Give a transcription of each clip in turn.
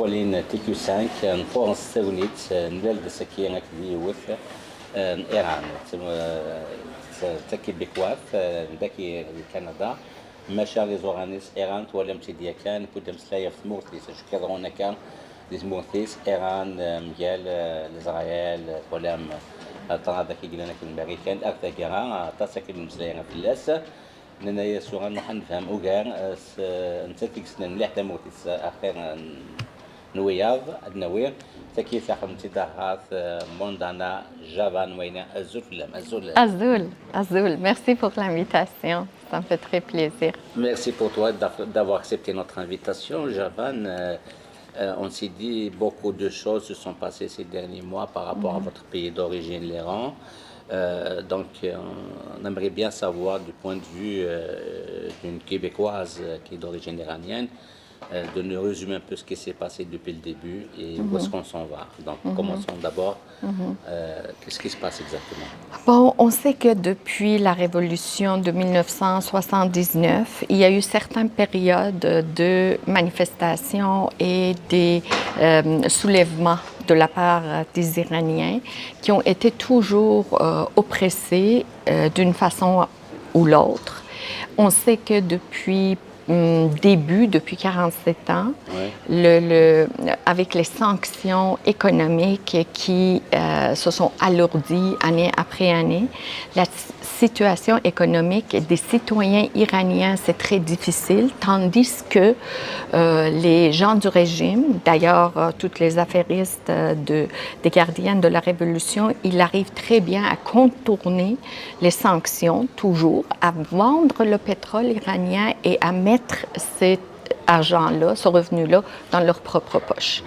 ولين تيكيو 5 نفورنس ساونيت نلال دسكي في وث إيران تكي بكواف نداكي كندا ماشا لي زورانيس إيران تولم تيديا كان كودم سلايف ثمورتيس شكرا كان لزمورتيس إيران مجال إسرائيل تولم طلع ذاك يقولنا كل الأمريكان أكثر كرا تاسك المسلايين في اللاس لأن يسوع نحن نفهم أوجار نتفق سنة مليح تمورتيس آخر نوياض النوير تكي ثقم تدهات موندانا جافان وين Azul. Merci pour l'invitation. Ça me fait très plaisir. Merci pour toi d'avoir accepté notre invitation, Javan. On s'est dit beaucoup de choses se sont passées ces derniers mois par rapport à votre pays d'origine, l'Iran. Donc, on aimerait bien savoir du point de vue d'une Québécoise qui est d'origine iranienne, de nous résumer un peu ce qui s'est passé depuis le début et où est-ce qu'on s'en va. Donc, commençons d'abord. Qu'est-ce qui se passe exactement? Bon, on sait que depuis la révolution de 1979, il y a eu certaines périodes de manifestations et des soulèvements de la part des Iraniens qui ont été toujours oppressés d'une façon ou l'autre. On sait que depuis 47 ans, avec les sanctions économiques qui se sont alourdies année après année, la situation économique des citoyens iraniens, c'est très difficile, tandis que les gens du régime, d'ailleurs, toutes les affairistes des gardiens de la Révolution, ils arrivent très bien à contourner les sanctions, toujours, à vendre le pétrole iranien et à mettre cet argent-là, ce revenu-là, dans leur propre poche.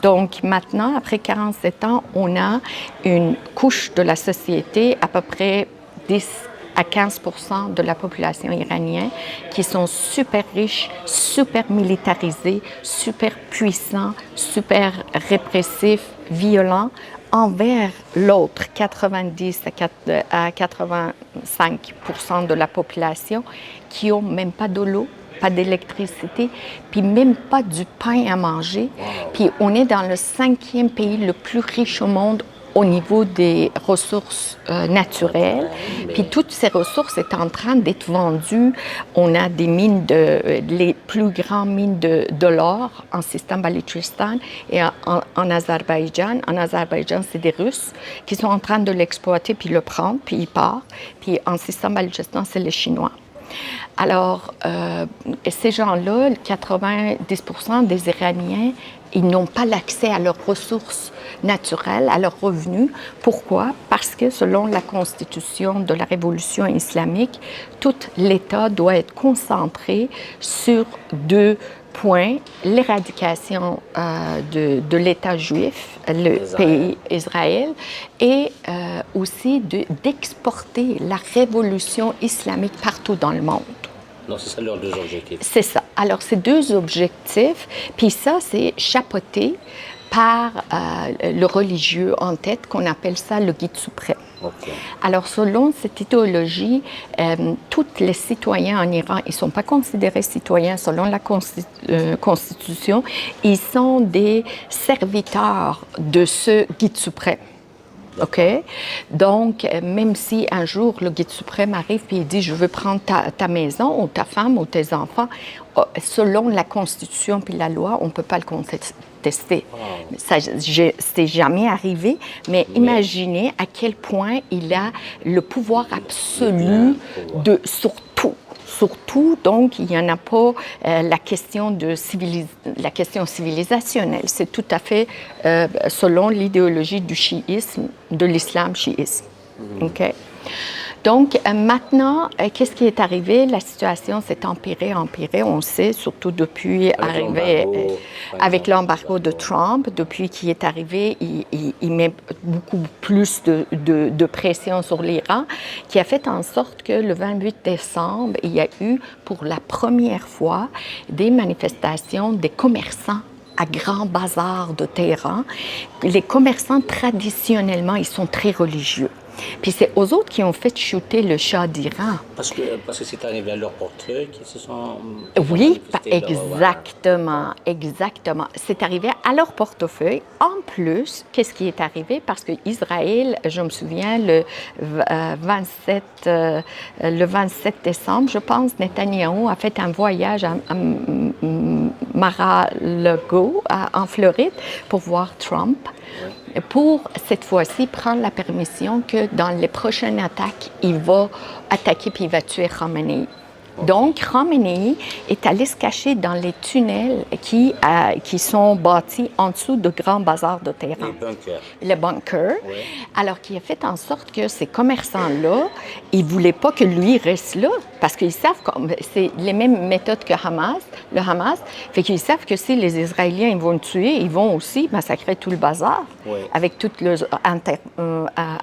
Donc maintenant, après 47 ans, on a une couche de la société, à peu près 10 à 15% de la population iranienne, qui sont super riches, super militarisés, super puissants, super répressifs, violents, envers l'autre 90 à 85% de la population qui n'ont même pas de l'eau, pas d'électricité, puis même pas du pain à manger. Puis on est dans le 5e pays le plus riche au monde au niveau des ressources naturelles. Puis toutes ces ressources sont en train d'être vendues. On a des mines, les plus grandes mines de l'or en Sistan Baloutchistan et en Azerbaïdjan. En Azerbaïdjan, c'est des Russes qui sont en train de l'exploiter, puis le prendre, puis ils partent. Puis en Sistan Baloutchistan, c'est les Chinois. Alors, ces gens-là, 90% des Iraniens, ils n'ont pas l'accès à leurs ressources naturelles, à leurs revenus. Pourquoi? Parce que selon la constitution de la révolution islamique, tout l'État doit être concentré sur 2 points, l'éradication de l'État juif, le pays Israël, et aussi d'exporter la révolution islamique partout dans le monde. Donc, c'est ça leurs 2 objectifs. C'est ça. Alors, ces 2 objectifs, puis ça, c'est chapeauté par le religieux en tête, qu'on appelle ça le guide suprême. Okay. Alors, selon cette idéologie, tous les citoyens en Iran, ils ne sont pas considérés citoyens selon la Constitution. Ils sont des serviteurs de ce guide suprême. OK? Donc, même si un jour le guide suprême arrive et il dit « Je veux prendre ta maison ou ta femme ou tes enfants », selon la Constitution puis la loi, on ne peut pas le contester. Ça, c'est jamais arrivé, mais imaginez à quel point il a le pouvoir absolu sur tout. Surtout, donc, il n'y en a pas la question civilisationnelle. C'est tout à fait selon l'idéologie du chiisme, de l'islam chiisme. OK? Donc, maintenant, qu'est-ce qui est arrivé? La situation s'est empirée, on sait, surtout depuis avec l'embargo de Trump. Depuis qu'il est arrivé, il met beaucoup plus de pression sur l'Iran, qui a fait en sorte que le 28 décembre, il y a eu pour la première fois des manifestations des commerçants à Grand Bazar de Téhéran. Les commerçants, traditionnellement, ils sont très religieux. Puis c'est aux autres qui ont fait chuter le Shah d'Iran. Parce que c'est arrivé à leur portefeuille qui se sont... Oui, exactement. exactement. C'est arrivé à leur portefeuille. En plus, qu'est-ce qui est arrivé? Parce que Israël, je me souviens, le 27 décembre, je pense, Netanyahou a fait un voyage à Mar-a-Lago, en Floride, pour voir Trump. Oui. Pour, cette fois-ci, prendre la permission que dans les prochaines attaques, il va attaquer puis il va tuer Khamenei. Donc, Khamenei est allé se cacher dans les tunnels qui sont bâtis en dessous de grands bazars de Téhéran. Les bunkers. Les bunkers. Oui. Alors, qui a fait en sorte que ces commerçants-là, ils ne voulaient pas que lui reste là, parce qu'ils savent que c'est les mêmes méthodes que le Hamas, fait qu'ils savent que si les Israéliens ils vont le tuer, ils vont aussi massacrer tout le bazar, oui. Avec tout leur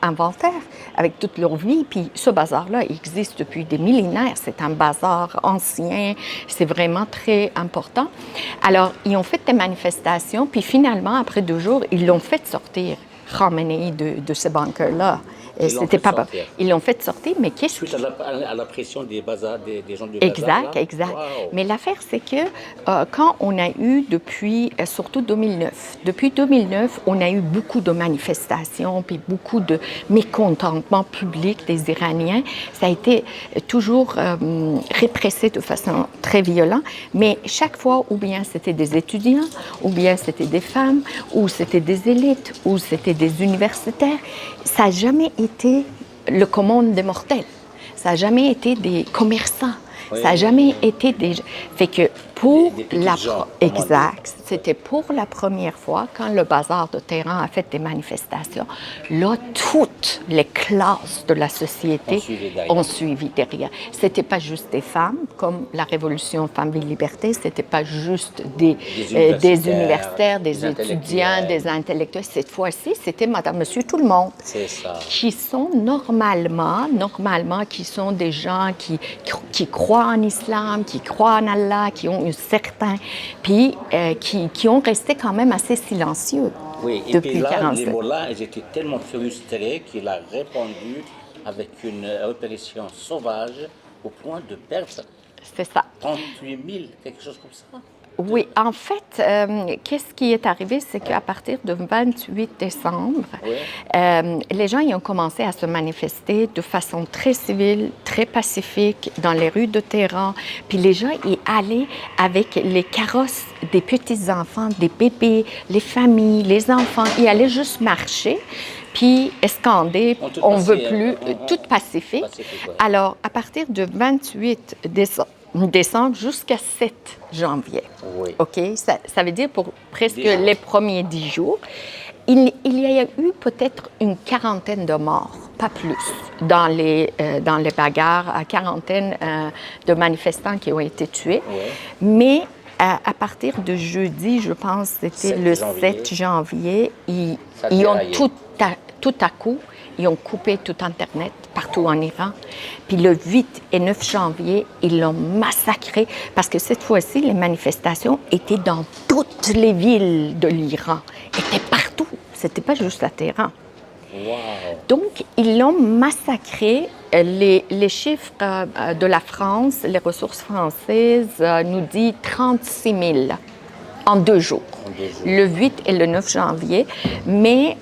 inventaire, avec toute leur vie. Puis ce bazar-là existe depuis des millénaires. C'est un bazar ancien, c'est vraiment très important. Alors, ils ont fait des manifestations, puis finalement, après 2 jours, ils l'ont fait sortir, Khamenei, de ce bunker-là. C'était pas... Ils l'ont fait sortir, mais qu'est-ce suite à la pression des bazars, des gens du bazar. Bazar, Exact. Wow. Mais l'affaire, c'est que quand on a eu depuis, surtout 2009, depuis 2009, on a eu beaucoup de manifestations, puis beaucoup de mécontentement public des Iraniens. Ça a été toujours répressé de façon très violente, mais chaque fois, ou bien c'était des étudiants, ou bien c'était des femmes, ou c'était des élites, ou c'était des universitaires, ça n'a jamais été le commun des mortels. Ça n'a jamais été des commerçants. Oui, ça n'a jamais été des... Fait que pour la... Exact. C'était pour la première fois, quand le bazar de Téhéran a fait des manifestations, là, toutes les classes de la société ont suivi derrière. C'était pas juste des femmes, comme la Révolution Femmes et Liberté, c'était pas juste des universitaires, des étudiants, des intellectuels. Cette fois-ci, c'était Madame, Monsieur, tout le monde. C'est ça. Qui sont normalement, qui sont des gens qui croient en islam, qui croient en Allah, qui ont un certain... Puis qui ont resté quand même assez silencieux. Oui, et puis là, les mollahs, ils étaient tellement frustrés qu'il a répondu avec une opération sauvage au point de perdre 38 000, quelque chose comme ça. Oui, en fait, qu'est-ce qui est arrivé, c'est qu'à partir du 28 décembre, les gens ils ont commencé à se manifester de façon très civile, très pacifique dans les rues de Téhéran. Puis les gens y allaient avec les carrosses des petits-enfants, des bébés, les familles, les enfants. Ils allaient juste marcher puis scander, on ne veut plus, tout pacifique. Alors, à partir du 28 décembre jusqu'à 7 janvier. Oui. OK? Ça veut dire pour presque les premiers 10 jours. Il y a eu peut-être une quarantaine de morts, pas plus, dans les bagarres, une quarantaine de manifestants qui ont été tués. Oui. Mais à partir de jeudi, je pense, c'était le 7 janvier, ils ont tout à coup, ils ont coupé tout Internet partout en Iran. Puis le 8 et 9 janvier, ils l'ont massacré parce que cette fois-ci, les manifestations étaient dans toutes les villes de l'Iran, étaient partout. C'était pas juste à Téhéran. Wow. Donc, ils l'ont massacré. Les chiffres de la France, les ressources françaises nous disent 36 000 en 2 jours. Le 8 et le 9 janvier. Mais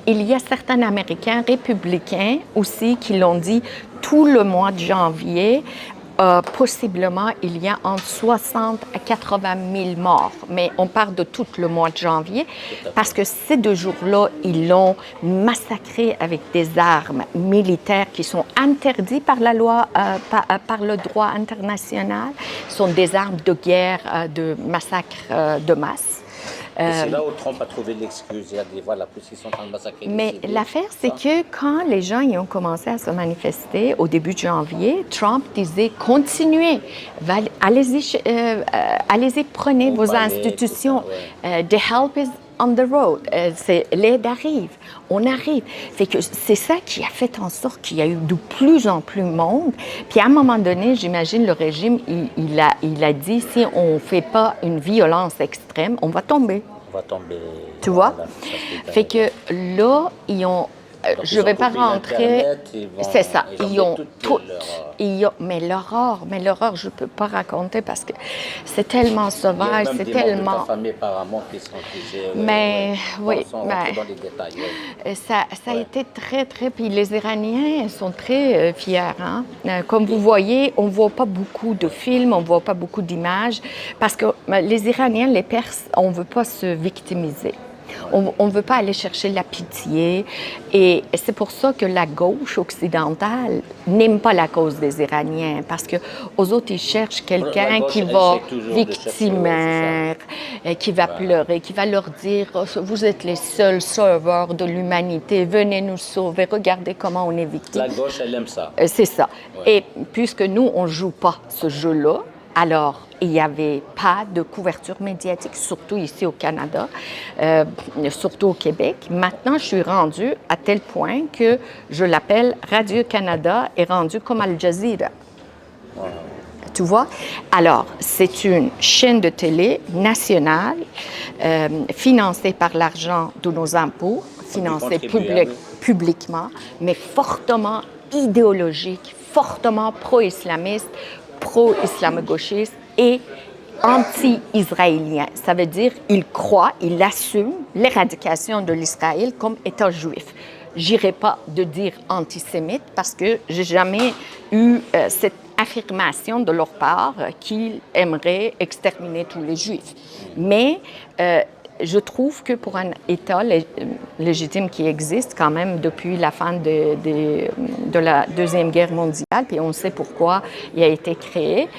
il y a certains Américains républicains aussi qui l'ont dit tout le mois de janvier. Possiblement, il y a entre 60 à 80 000 morts. Mais on parle de tout le mois de janvier parce que ces 2 jours-là, ils l'ont massacré avec des armes militaires qui sont interdites par la loi, par le droit international. Ce sont des armes de guerre, de massacre de masse. Et c'est là où Trump a trouvé l'excuse. Il a dit, voilà, puisqu'ils sont en train de massacrer. Mais l'affaire, c'est que quand les gens y ont commencé à se manifester au début de janvier, Trump disait, continuez, allez-y, prenez vos institutions. The help is on the road. L'aide arrive. On arrive. C'est ça qui a fait en sorte qu'il y a eu de plus en plus de monde. Puis à un moment donné, j'imagine, le régime, il a dit, si on ne fait pas une violence extrême, on va tomber. On va tomber. Tu vois? Fait que là, ils ont Donc, je ils ne ont vais pas coupé rentrer. l'Internet, C'est ça. Ils ont tout. leur, Mais l'horreur, je ne peux pas raconter parce que c'est tellement il y a sauvage, même c'est des membres de ta tellement. famille apparemment qui sont touchés. Mais Bon, oui, sans rentrer dans les détails. ça a Ouais. été très, très. Puis les Iraniens sont très fiers. Hein? Comme vous voyez, on ne voit pas beaucoup de films, on ne voit pas beaucoup d'images parce que les Iraniens, les Perses, on ne veut pas se victimiser. On ne veut pas aller chercher la pitié. Et c'est pour ça que la gauche occidentale n'aime pas la cause des Iraniens. Parce qu'aux autres, ils cherchent quelqu'un qui va victimaire, qui va pleurer, qui va leur dire « Vous êtes les seuls sauveurs de l'humanité. Venez nous sauver. Regardez comment on est victime. » La gauche, elle aime ça. C'est ça. Ouais. Et puisque nous, on ne joue pas ce jeu-là, alors, il n'y avait pas de couverture médiatique, surtout ici au Canada, surtout au Québec. Maintenant, je suis rendue à tel point que je l'appelle Radio-Canada est rendu comme Al Jazeera. Wow. Tu vois? Alors, c'est une chaîne de télé nationale financée par l'argent de nos impôts, financée publiquement, mais fortement idéologique, fortement pro-islamiste, pro-islamo-gauchiste et anti-israélien. Ça veut dire qu'il croit, il assume l'éradication de l'Israël comme État juif. J'irai pas de dire antisémite parce que j'ai jamais eu cette affirmation de leur part qu'ils aimeraient exterminer tous les juifs. Mais je trouve que pour un État légitime qui existe quand même depuis la fin de la Deuxième Guerre mondiale, puis on sait pourquoi il a été créé,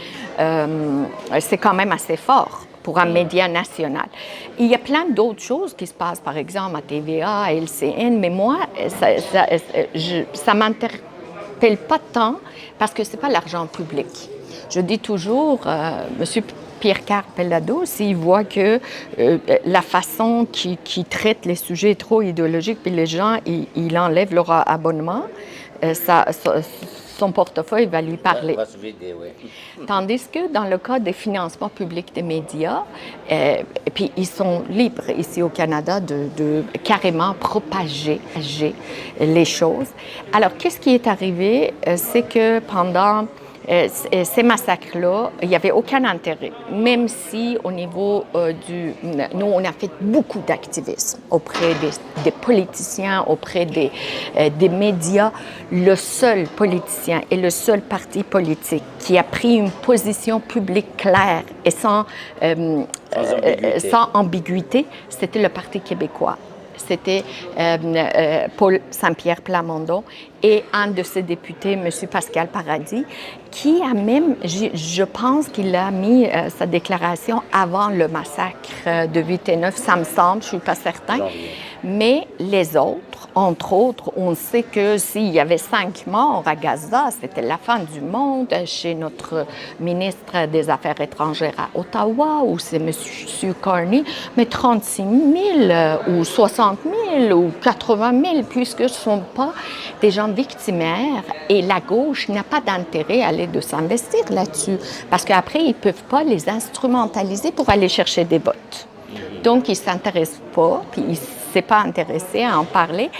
c'est quand même assez fort pour un média national. Il y a plein d'autres choses qui se passent, par exemple à TVA, à LCN, mais moi, ça m'interpelle pas tant parce que c'est pas l'argent public. Je dis toujours, Monsieur Pierre-Carl Pellado, s'il voit que la façon qu'il traite les sujets est trop idéologique, puis les gens, il enlève leur abonnement, son portefeuille va lui parler. Va se vider, oui. Tandis que dans le cas des financements publics des médias, puis ils sont libres ici au Canada de carrément propager les choses. Alors, qu'est-ce qui est arrivé? C'est que pendant ces massacres-là, il n'y avait aucun intérêt, même si au niveau nous, on a fait beaucoup d'activisme auprès des politiciens, auprès des médias. Le seul politicien et le seul parti politique qui a pris une position publique claire et sans ambiguïté, c'était le Parti québécois. C'était Paul Saint-Pierre Plamondon et un de ses députés, M. Pascal Paradis, qui a même, je pense qu'il a mis sa déclaration avant le massacre de 8 et 9, ça me semble, je ne suis pas certain. Mais les autres, entre autres, on sait que s'il y avait 5 morts à Gaza, c'était la fin du monde chez notre ministre des Affaires étrangères à Ottawa, ou c'est M. Carney, mais 36 000 ou 60 000 ou 80 000, puisque ce ne sont pas des gens victimaires et la gauche n'a pas d'intérêt à aller de s'investir là-dessus, parce qu'après, ils ne peuvent pas les instrumentaliser pour aller chercher des votes. Donc, ils ne s'intéressent pas, puis ils ne s'est pas intéressé à en parler.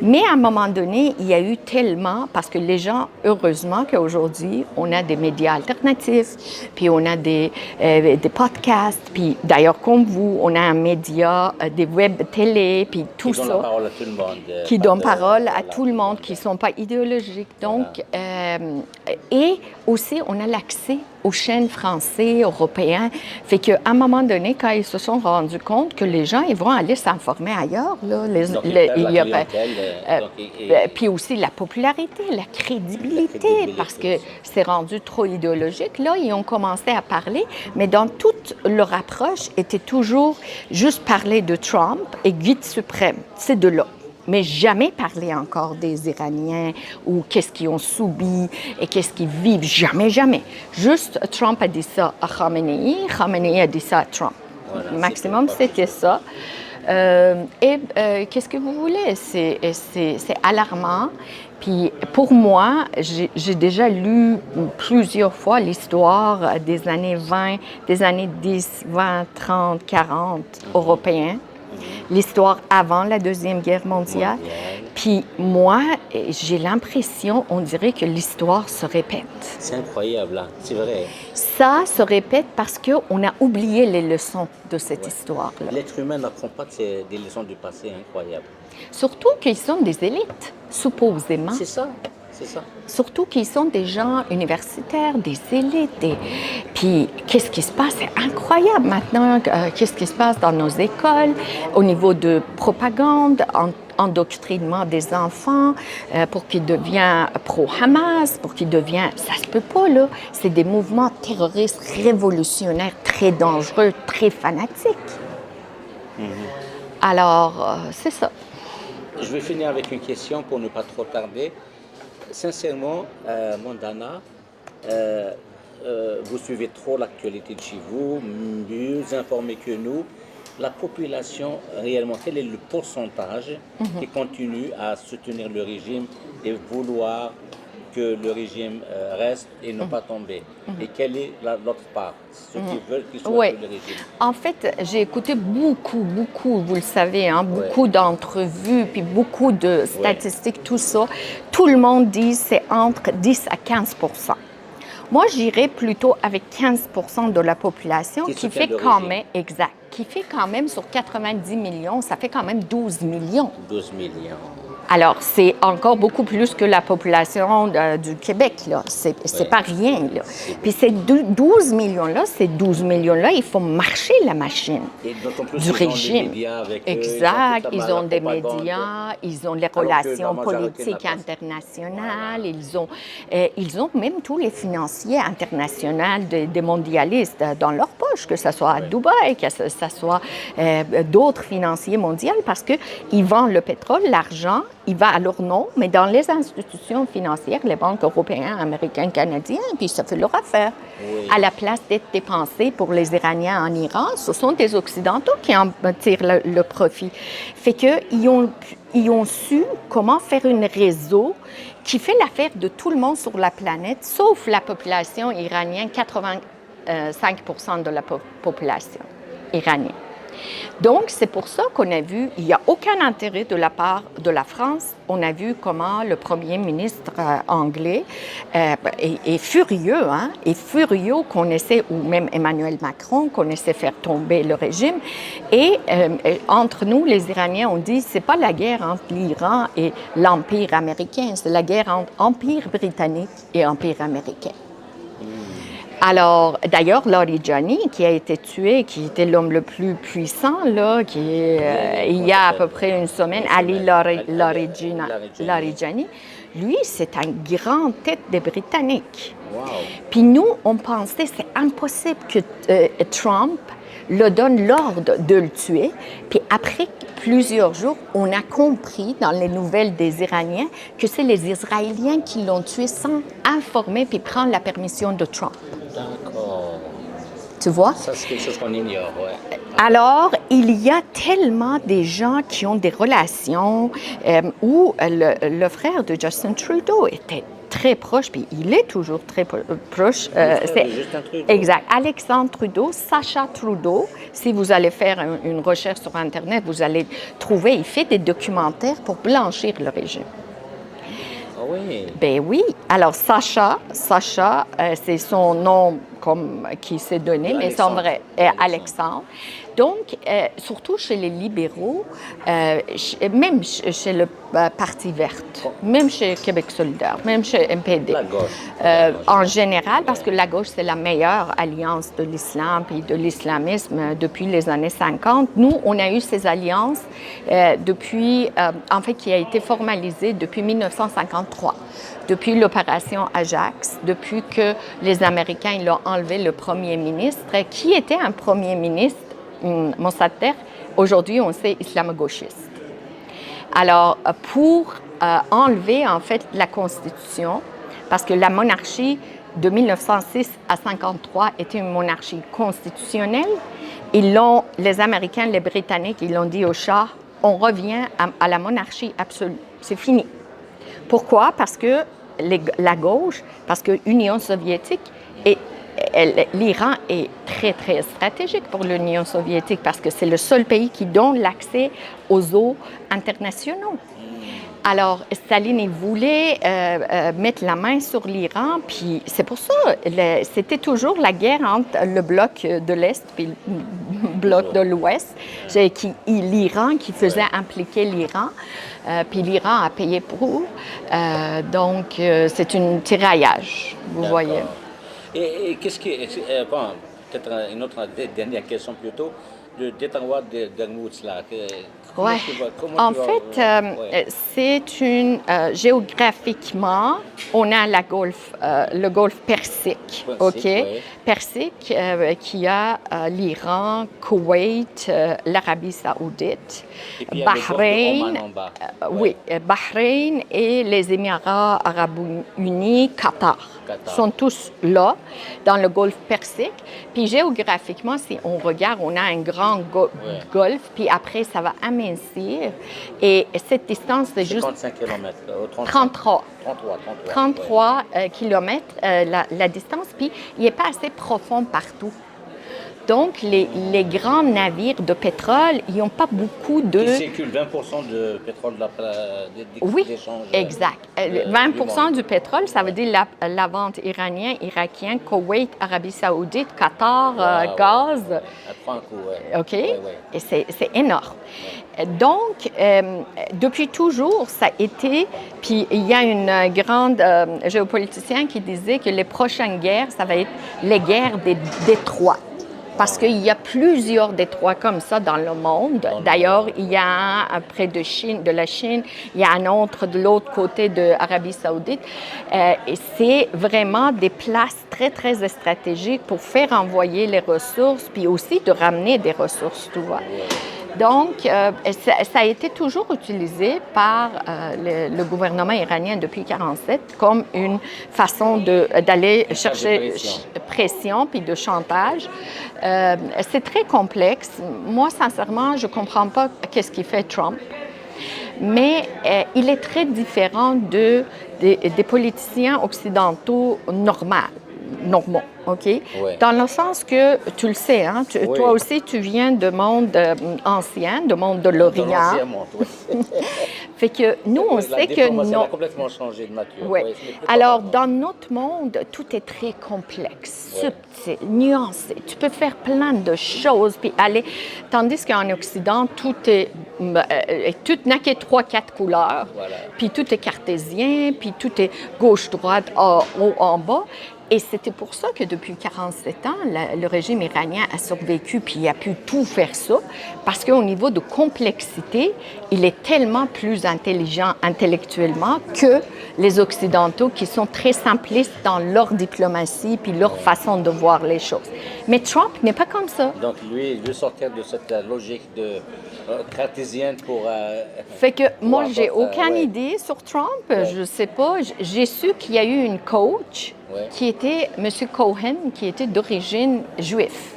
Mais à un moment donné, il y a eu tellement, parce que les gens, heureusement qu'aujourd'hui, on a des médias alternatifs, puis on a des podcasts, puis d'ailleurs, comme vous, on a un média, des web télé, puis tout ça. Qui donne parole à tout le monde. Qui donne parole à tout le monde, qui ne sont pas idéologiques. Donc, et aussi, on a l'accès aux chaînes françaises, européennes. Fait qu'à un moment donné, quand ils se sont rendus compte que les gens, ils vont aller s'informer ailleurs, là, puis aussi la popularité, la crédibilité, parce que c'est rendu trop idéologique. Là, ils ont commencé à parler, mais dans toute leur approche, était toujours juste parler de Trump et guide suprême. C'est de là. Mais jamais parler encore des Iraniens ou qu'est-ce qu'ils ont subi et qu'est-ce qu'ils vivent. Jamais, jamais. Juste, Trump a dit ça à Khamenei, Khamenei a dit ça à Trump. Voilà, le maximum, c'était ça. Qu'est-ce que vous voulez? C'est alarmant. Puis pour moi, j'ai déjà lu plusieurs fois l'histoire des années 20, des années 10, 20, 30, 40 européens. L'histoire avant la Deuxième Guerre mondiale. Puis moi, j'ai l'impression, on dirait que l'histoire se répète. C'est incroyable, hein. C'est vrai. Ça se répète parce qu'on a oublié les leçons de cette histoire-là. L'être humain n'apprend pas des leçons du passé incroyables. Surtout qu'ils sont des élites, supposément. C'est ça, c'est ça. Surtout qu'ils sont des gens universitaires, des élites. Puis, qu'est-ce qui se passe? C'est incroyable maintenant. Qu'est-ce qui se passe dans nos écoles au niveau de propagande, endoctrinement des enfants pour qu'ils deviennent pro-Hamas, pour qu'ils deviennent... Ça se peut pas, là. C'est des mouvements terroristes révolutionnaires très dangereux, très fanatiques. Alors, c'est ça. Je vais finir avec une question pour ne pas trop tarder. Sincèrement, Mandana, vous suivez trop l'actualité de chez vous, mieux informé que nous. La population, réellement, quel est le pourcentage qui continue à soutenir le régime et vouloir que le régime reste et ne pas tomber? Et quelle est l'autre part, ceux qui veulent qu'il soit sur le régime? En fait, j'ai écouté beaucoup, vous le savez, hein, beaucoup d'entrevues, puis beaucoup de statistiques, tout ça. Tout le monde dit que c'est entre 10 à 15 %. Moi, j'irais plutôt avec 15 % de la population qui fait quand même, exact, qui fait quand même sur 90 millions, ça fait quand même 12 millions. 12 millions. Alors, c'est encore beaucoup plus que la population du Québec, là. C'est pas rien, là. Puis ces 12 millions-là, il faut marcher la machine du régime. Exact. Ils ont des médias, ils ont les relations politiques internationales, ils ont même tous les financiers internationaux des mondialistes dans leur poche, que ce soit à Dubaï, que ce soit d'autres financiers mondiaux, parce qu'ils vendent le pétrole, l'argent, il va à leur nom, mais dans les institutions financières, les banques européennes, américaines, canadiennes, puis ça fait leur affaire. Oui. À la place d'être dépensés pour les Iraniens en Iran, ce sont des Occidentaux qui en tirent le profit. Fait qu'ils ont su comment faire un réseau qui fait l'affaire de tout le monde sur la planète, sauf la population iranienne, 85 % de la population iranienne. Donc, c'est pour ça qu'on a vu, il n'y a aucun intérêt de la part de la France. On a vu comment le premier ministre anglais est furieux, hein, est furieux qu'on essaie, ou même Emmanuel Macron, qu'on essaie de faire tomber le régime. Et entre nous, les Iraniens, on dit, c'est pas la guerre entre l'Iran et l'Empire américain, c'est la guerre entre Empire britannique et Empire américain. Alors, d'ailleurs, Larijani, qui a été tué, qui était l'homme le plus puissant, là, il y a à peu près une semaine, Ali Larijani, lui, c'est un grand tête des Britanniques. Wow. Puis nous, on pensait, c'est impossible que Trump le donne l'ordre de le tuer. Puis après plusieurs jours, on a compris dans les nouvelles des Iraniens que c'est les Israéliens qui l'ont tué sans informer puis prendre la permission de Trump. D'accord. Tu vois? Ça, c'est quelque chose qu'on ignore, oui. Alors, il y a tellement des gens qui ont des relations où le frère de Justin Trudeau était très proche, puis il est toujours très proche. Justin Trudeau. Exact. Alexandre Trudeau, Sacha Trudeau. Si vous allez faire une recherche sur Internet, vous allez trouver, il fait des documentaires pour blanchir le régime. Ah oui? Ben oui. Alors, Sacha, c'est son nom qui s'est donné, mais son vrai Alexandre. Donc, surtout chez les libéraux, même chez le Parti vert, même chez Québec solidaire, même chez MPD. La gauche. En général, parce que la gauche, c'est la meilleure alliance de l'islam et de l'islamisme depuis les années 50. Nous, on a eu ces alliances depuis, en fait, qui a été formalisée depuis 1953. Depuis l'opération Ajax, depuis que les Américains ils ont enlevé le premier ministre, qui était un premier ministre, Mossadegh, aujourd'hui on sait islamo-gauchiste. Alors, pour enlever en fait la Constitution, parce que la monarchie de 1906 à 1953 était une monarchie constitutionnelle, les Américains, les Britanniques, ils l'ont dit au Shah, on revient à la monarchie absolue, c'est fini. Pourquoi? Parce que la gauche, parce que l'Union soviétique et l'Iran est très, très stratégique pour l'Union soviétique parce que c'est le seul pays qui donne l'accès aux eaux internationaux. Alors, Staline il voulait mettre la main sur l'Iran, puis c'est pour ça, c'était toujours la guerre entre le bloc de l'Est et le bloc de l'Ouest, l'Iran qui faisait impliquer l'Iran, puis l'Iran a payé pour. Donc, c'est un tiraillage, vous voyez. Et qu'est-ce qui est, bon, peut-être une autre dernière question plutôt, le détroit d'Ormuz là, Ouais. En fait, c'est une géographiquement, on a le golfe Persique, ok, ouais. Persique qui a l'Iran, Koweït, l'Arabie Saoudite, Et puis il y a le golfe de Oman en bas. oui, Bahreïn et les Émirats Arabes Unis, Qatar. Sont tous là, dans le golfe Persique. Puis géographiquement, si on regarde, on a un grand golfe, puis après, ça va amincir. Et cette distance de juste... 55 km. 33. 33 ouais. kilomètres, la distance, puis il n'est pas assez profond partout. Donc, les grands navires de pétrole, ils n'ont pas beaucoup de... Qui circulent 20% de pétrole oui, d'échange. exact. 20% du pétrole, ça veut dire la vente iranienne, irakienne, Koweït, Arabie Saoudite, Qatar, gaz. Elle prend un coup, oui. OK? Et c'est énorme. Donc, depuis toujours, ça a été... Puis, il y a une grande géopoliticienne qui disait que les prochaines guerres, ça va être les guerres des détroits. Parce qu'il y a plusieurs détroits comme ça dans le monde. D'ailleurs, il y a un près de la Chine, il y a un autre de l'autre côté de l'Arabie Saoudite. Et c'est vraiment des places très, très stratégiques pour faire envoyer les ressources, puis aussi de ramener des ressources, tu vois. Donc, ça a été toujours utilisé par le gouvernement iranien depuis 1947 comme une façon d'aller chercher pression puis de chantage. C'est très complexe. Moi, sincèrement, je ne comprends pas qu'est-ce qu'il fait Trump. Mais il est très différent des politiciens occidentaux normaux, OK? Ouais. Dans le sens que, tu le sais, hein, toi aussi, tu viens de monde ancien, de monde de l'Orient. Fait que nous, on sait que... Ça a complètement changé de nature. Ouais. Alors, dans notre monde, tout est très complexe, subtil, nuancé. Tu peux faire plein de choses, puis aller... Tandis qu'en Occident, tout n'a que 3-4 couleurs, puis tout est cartésien, puis tout est gauche-droite, haut en bas. Et c'était pour ça que depuis 47 ans, le régime iranien a survécu puis il a pu tout faire ça, parce qu'au niveau de complexité, il est tellement plus intelligent intellectuellement que les Occidentaux qui sont très simplistes dans leur diplomatie puis leur façon de voir les choses. Mais Trump n'est pas comme ça. Donc lui, il veut sortir de cette logique de cartésienne pour... fait que moi, j'ai aucune idée sur Trump, je sais pas. J'ai su qu'il y a eu une coach qui était M. Cohen, qui était d'origine juive.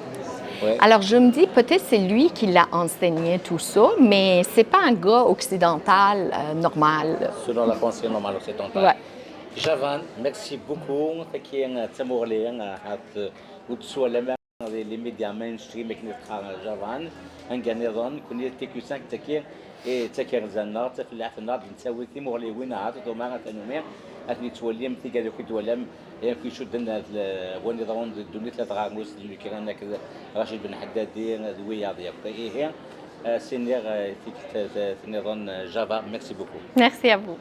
Alors, je me dis, peut-être c'est lui qui l'a enseigné tout ça, mais c'est pas un gars occidental normal. Selon la pensée normale occidentale. Javan, merci beaucoup. Les médias mainstream qui nous Javan, un gagnant, qu'on est TQ5 تكير تكير زنار تفلح في النار بنسوي تيمور لي وين عاد وما غتنومي أتني توليم تيجا لو كي ولم في شد وين ضرون الدنيا ثلاث غاموس اللي كان كذا راشد بن حدادي دويا ضيق هي سينير في نظام جافا ميرسي بوكو. Merci à vous.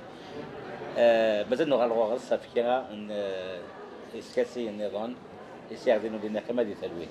مازال نغال الغرس فكرة ان اسكاسي النظام يساعدنا لنا كما دي تلوين